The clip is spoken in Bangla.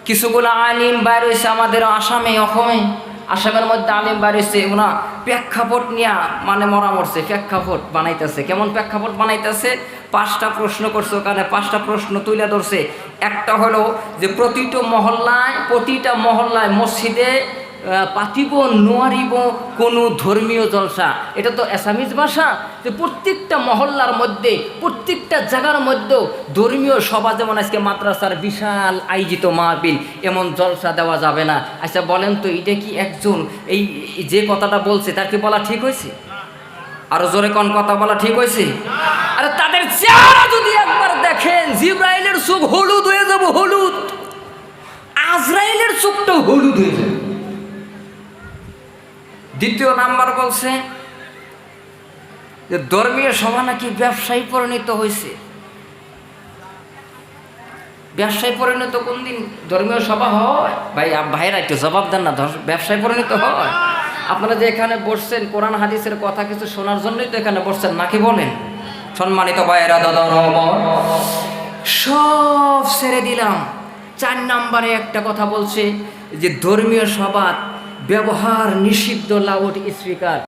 কিছুগুলো আলিম বাইর হয়েছে আমাদের আসামে, আসামের মধ্যে আলিম বাইর হয়েছে, ওনা প্রেক্ষাপট নিয়ে মানে মরা মরছে, প্রেক্ষাপট বানাইতেছে। কেমন প্রেক্ষাপট বানাইতেছে? 5টা প্রশ্ন করছে, ওখানে 5টা প্রশ্ন তুলে ধরছে। একটা হলো যে প্রতিটা মহল্লায় মসজিদে পাতিব নোয়ারিব কোনো ধর্মীয় জলসা। এটা তো অ্যাসামিজ ভাষা, যে প্রত্যেকটা মহল্লার মধ্যে, প্রত্যেকটা জায়গার মধ্যেও ধর্মীয় সভা, যেমন আজকে মাদ্রাসার বিশাল আয়োজিত মাহফিল, এমন জলসা দেওয়া যাবে না। আচ্ছা বলেন তো, এটা কি একজন এই যে কথাটা বলছে তার কি বলা ঠিক হয়েছে? আরো জোরে কোন কথা বলা ঠিক হয়েছে? আরে তাদের চেহারা যদি একবার দেখেন, জিব্রাইলের চোখ হলুদ হয়ে যাবে, হলুদ। আজরাইলের চোখটাও হলুদ হয়ে যাবে। দ্বিতীয় নাম্বার বলছে যে ধর্মীয় সভা নাকি ব্যবসায়ী পরিণত হয়েছে। ব্যবসায়ী পরিণত কোন দিন ধর্মীয় সভা হয়? ভাইরা একটু জবাব দেন না, ব্যবসায়ী পরিণত হয়? আপনারা যে এখানে বসছেন কোরআন হাদিসের কথা কিছু শোনার জন্যই তো এখানে বসছেন, নাকি বলেন? সম্মানিত ভাইয়েরা, দাদা, সব ছেড়ে দিলাম। 4 নম্বরে একটা কথা বলছে যে ধর্মীয় সভা ব্যবহার নিষিদ্ধ লাউড স্পিকার।